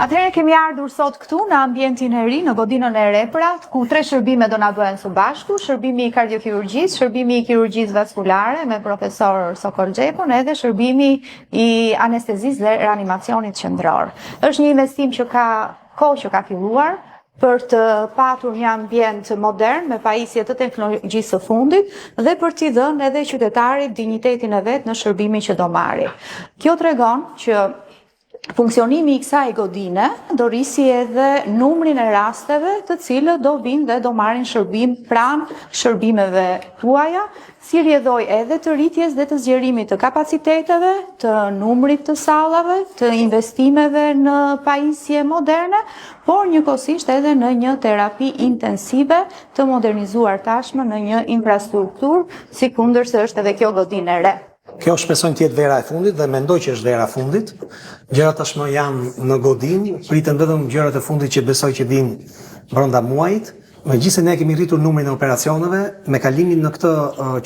Atëherë kemi ardhur sot këtu në ambientin e ri, në godinën e Reprat, ku 3 shërbime do na bëhen së bashku, shërbimi i kardiokirurgjisë, shërbimi i kirurgjisë vaskulare me profesor Sokol Xhepun, edhe shërbimi i anestezisë dhe reanimacionit qendror. Është një investim që ka kohë që ka filluar për të patur një ambient modern me pajisje të teknologjisë së fundit dhe për t'i dhënë edhe qytetarit dinjitetin e vet në shërbimin që do marri. Kjo tregon që funksionimi i kësaj godine do rrisi edhe numrin e rasteve të cilët do vinë dhe do marrin shërbim pranë shërbimeve tuaja, si rrjedhoj edhe të rritjes dhe të zgjerimit të kapaciteteve, të numrit të sallave, të investimeve në pajisje moderne, por njëkohësisht edhe në një terapi intensive të modernizuar tashmë në një infrastrukturë, sikundër se është edhe kjo godinë e re. Kjo shpresojmë të jetë vera e fundit dhe mendoj që është vera e fundit. Gjërat tashmë janë në godinë, pritën vetëm gjërat e fundit që besoj që vinë brenda muajit. Megjithëse ne kemi rritur numrin e operacioneve, me kalimin në këtë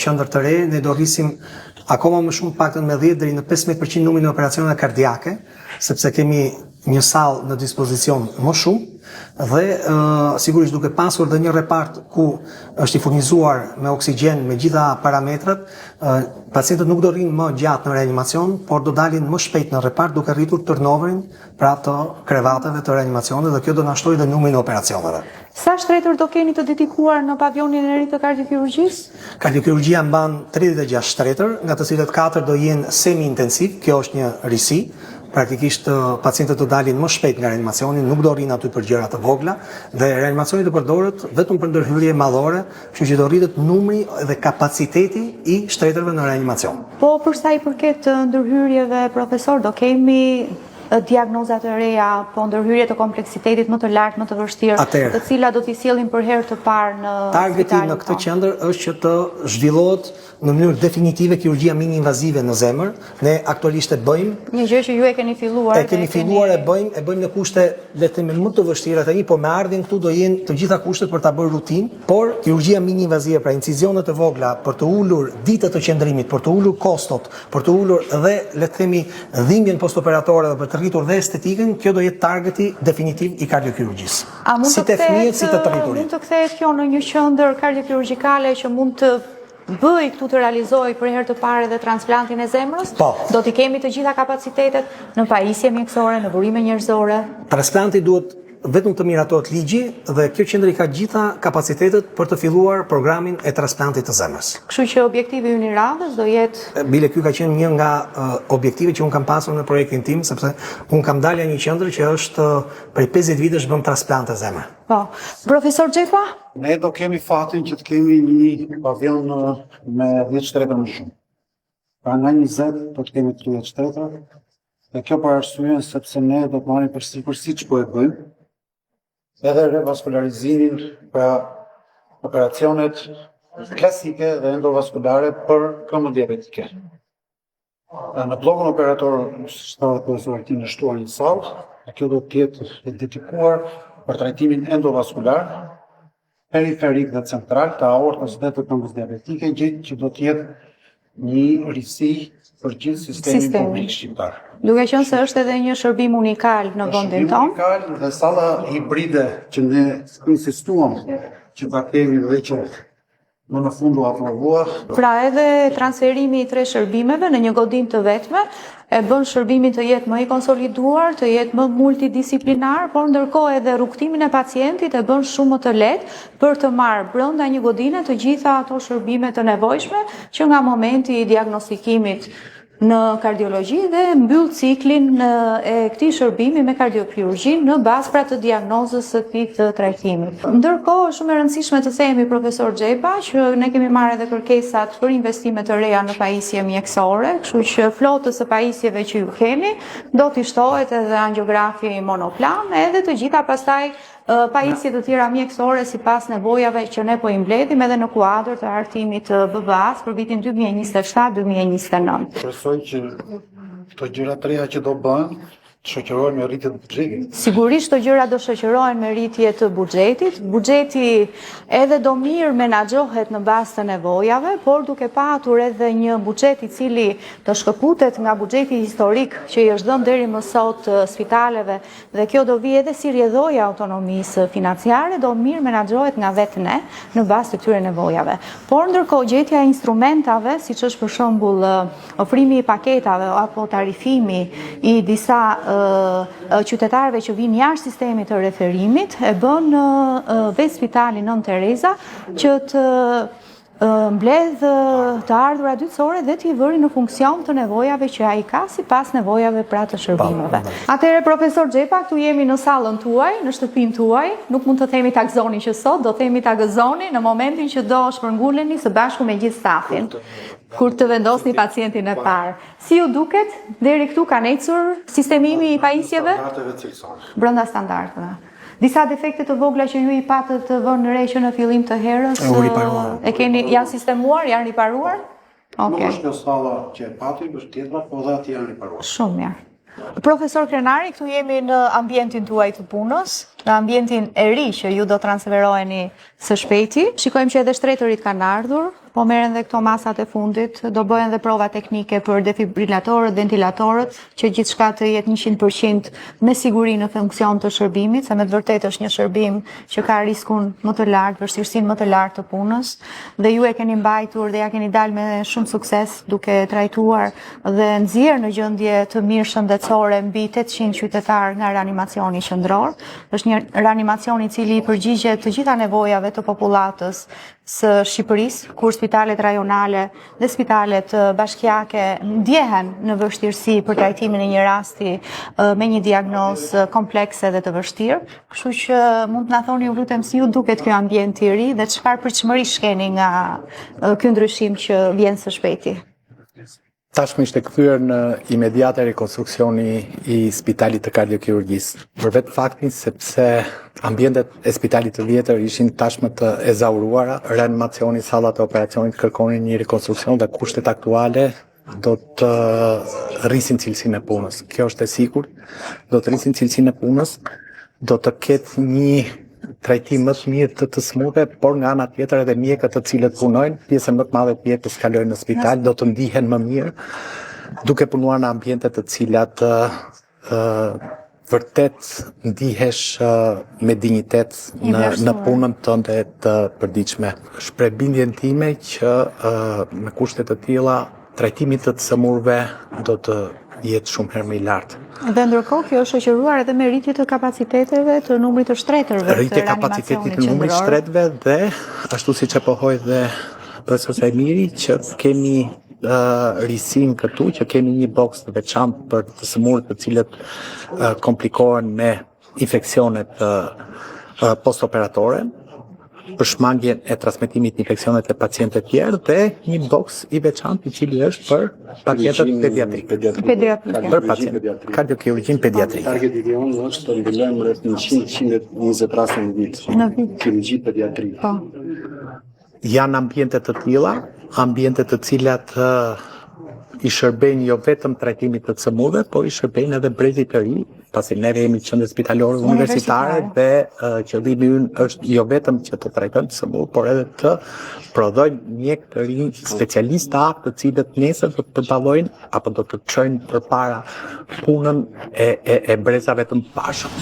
qendër të re, ne do rrisim akoma më shumë, paktën me 10 deri në 15% numrin e operacioneve kardiake, sepse kemi një sallë në dispozicion më shumë dhe sigurisht duke pasur dhe një repart ku është i furnizuar me oksigjen me gjitha parametrat, pacientët nuk do rrinë më gjatë në reanimacion, por do dalin më shpejt në repart duke rritur turnoverin pra të krevateve të reanimacionit dhe kjo do na shtojë dhe numrin e operacioneve. Sa shtretër do keni të dedikuar në pavionin e ri të kardiokirurgjisë? Kardiokirurgjia mban 36 shtretër, nga të cilët 4 do jenë semi-intensiv, kjo është një risi. Praktikisht pacientët do dalin më shpejt nga reanimacioni, nuk do rrinë aty për gjëra të vogla dhe reanimacioni do përdoret vetëm për ndërhyrje madhore, kështu që do rritet numri dhe kapaciteti i shtretërve në reanimacion. Po për sa i përket ndërhyrjeve, profesor, do kemi diagnozat e reja, po ndërhyrje të kompleksitetit më të lartë, më të vështirë, të cilat do t'i sjellin për herë të parë në Targeti në këtë qendër është që të zhvillohet në mënyrë definitive kirurgjia mini-invazive në zemër. Ne aktualisht e bëjmë. Një gjë që ju e keni filluar. E bëjmë në kushte le të themi më të vështira tani, po me ardhin këtu do jenë të gjitha kushtet për ta bërë rutinë, por kirurgjia mini-invazive, pra incizionet e vogla për të ulur ditët të qendrimit, për të ulur kostot, për të ulur dhe le të themi dhimbjen postoperatore dhe për të rritur dhe estetikën, kjo do jetë targeti definitiv i kardiokirurgjisë. Si të fëmijët, si të të rriturit. Mund të kthehet kjo në një qendër kardiokirurgjikale që mund të bëj këtu të realizoj për herë të parë dhe transplantin e zemrës? Po. Do t'i kemi të gjitha kapacitetet në pajisje mjekësore, në burime njerëzore? Transplanti duhet vetëm të miratohet ligji dhe kjo qendër i ka gjitha kapacitetet për të filluar programin e transplantit të zemrës. Kështu që objektivi ynë i radhës do jetë... Bile ky ka qenë një nga objektive që unë kam pasur në projektin tim, sepse unë kam dalja një qendër që është prej 50 vitesh bën transplant të zemrës. Po. Profesor Xhepa? Ne do kemi fatin që të kemi një pavion me 10 shtretër më shumë. Pra nga 20 do të kemi 30 shtretër, dhe kjo për arsyeën sepse ne do të marrim përsipër siç po e bëjmë, edhe revaskularizmin, pra operacionet klasike dhe endovaskulare për këmbën diabetike. Në blokun operator shtatë profesor në shtuar një sallë, kjo do të jetë dedikuar për trajtimin endovaskular, periferik dhe central të aortës dhe të këmbës diabetike, që do të jetë një risi për gjithë sistemin publik shqiptar. Duke qenë se është edhe një shërbim unikal në vendin tonë. Shërbim unikal dhe salla hibride që ne insistuam që ta kemi dhe që në fund u aprovua. Pra edhe transferimi i 3 shërbimeve në një godinë të vetme e bën shërbimin të jetë më i konsoliduar, të jetë më multidisiplinar, por ndërkohë edhe rrugtimin e pacientit e bën shumë më të lehtë për të marrë brenda një godine të gjitha ato shërbime të nevojshme që nga momenti i diagnostikimit në kardiologji dhe mbyll ciklin e këtij shërbimi me kardiokirurgjin në bazë pra të diagnozës së këtij të trajtimit. Ndërkohë është shumë e rëndësishme të themi, profesor Xhepa, që ne kemi marrë edhe kërkesat për investime të reja në pajisje mjekësore, kështu që flotës së pajisjeve që ju kemi do t'i shtohet edhe angiografi monoplan, edhe të gjitha pastaj pajisje të tjera mjekësore sipas nevojave që ne po i mbledhim edhe në kuadër të hartimit të BBA-s për vitin 2027-2029. Shpresoj që këto gjëra të reja që do bëhen, shoqërohen me rritjen e buxhetit. Sigurisht të gjëra do shoqërohen me rritje të buxhetit. Buxheti edhe do mirë menaxhohet në bazë të nevojave, por duke patur edhe një buxhet i cili do shkëputet nga buxheti historik që i është dhënë deri më sot spitaleve, dhe kjo do vi edhe si rrjedhojë autonomisë financiare, do mirë menaxhohet nga vetë ne në bazë të këtyre nevojave. Por ndërkohë gjetja e instrumentave, siç është për shembull ofrimi i paketave apo tarifimi i disa qytetarëve që vinë jashtë sistemit të referimit, e bën vetë Spitali Nën Tereza që të mbledh të ardhurat dytësore dhe t'i vëri në funksion të nevojave që ai ka sipas nevojave pra të shërbimeve. Atëherë profesor Xhepa, këtu jemi në sallën tuaj, në shtëpinë tuaj, nuk mund të themi ta gëzoni që sot, do themi ta gëzoni në momentin që do shpërnguleni së bashku me gjithë stafin kur të vendosni pacientin e parë. Si ju duket, deri këtu ka ecur sistemimi i pajisjeve? Standardeve cilësore. Brenda standardeve. Disa defekte të vogla që ju i patët të vënë në re që në fillim të herës, janë sistemuar, janë riparuar? Nuk është kjo salla që e pati, është tjetra, po dhe aty janë riparuar. Shumë mirë. Profesor Krenari, këtu jemi në ambientin tuaj të punës, në ambientin e ri që ju do transferoheni së shpejti. Shikojmë që edhe shtretërit kanë ardhur, po merren dhe këto masat e fundit, do bëhen dhe prova teknike për defibrilatorët, ventilatorët, që gjithçka të jetë 100% me siguri në funksion të shërbimit, se me të vërtetë është një shërbim që ka riskun më të lartë, vështirësinë më të lartë të punës, dhe ju e keni mbajtur dhe ja keni dalë me shumë sukses duke trajtuar dhe nxjerrë në gjendje të mirë shëndetësore mbi 800 qytetar nga reanimacioni qendror. Është një reanimacion i cili përgjigjet të gjitha nevojave të popullatës së Shqipërisë, kur spitalet rajonale dhe spitalet bashkiake ndjehen në vështirësi për trajtimin e një rasti me një diagnozë komplekse dhe të vështirë. Kështu që mund të na thoni ju lutem si ju duket ky ambient i ri dhe çfarë pritshmërish keni nga ky ndryshim që vjen së shpejti? Tashmë ishte kthyer në imediate rekonstruksioni i spitalit të kardiokirurgjisë. Për vetë faktin sepse ambientet e spitalit të vjetër ishin tashmë të ezauruara, reanimacioni, sallat e operacionit kërkonin një rekonstruksion dhe kushtet aktuale do të rrisin cilësinë e punës. Kjo është e sigurt, do të rrisin cilësinë e punës, do të ketë një trajtim më të mirë të smurve, por nga ana tjetër edhe mjekët të cilët punojnë, pjesën më të madhe të mjekëve kalojnë në spital, do të ndihen më mirë, duke punuar në ambiente të cilat vërtet ndihesh me dinjitet në punën tënde të përditshme. Shpreh bindjen time që në kushte të tilla trajtimi të smurve do të jetë shumë herë më i lartë. Dhe ndërkohë kjo është shoqëruar edhe me rritje të kapaciteteve të numrit të shtretërve. Rritje kapacitetit të numrit shtretëve dhe ashtu siç e pohoi dhe profesor Sajmiri që kemi risin këtu, që kemi një boks të veçantë për të smurët të cilët komplikohen me infeksionet postoperatore, për shmangjen e transmetimit të infeksionet e pacientëve tjerë dhe një boks i veçantë i cili është për pacientët pediatrike. Për pacientët kardiokirurgjin pediatrike. Targeti i jonë është të mbulojmë rreth 100-120 raste në vit. Kirurgji pediatrike. Janë ambiente të tilla, ambiente të cilat i shërbejnë jo vetëm trajtimit të smurve, por i shërbejnë edhe brezit të ri, pasi neve jemi qendër spitalore universitare dhe qëllimi ynë është jo vetëm që të trajtojmë të smur, por edhe të prodhojmë mjek të rinj specialistë të cilët nesër do të përballojnë apo do të çojnë përpara punën e brezave të mëparshëm.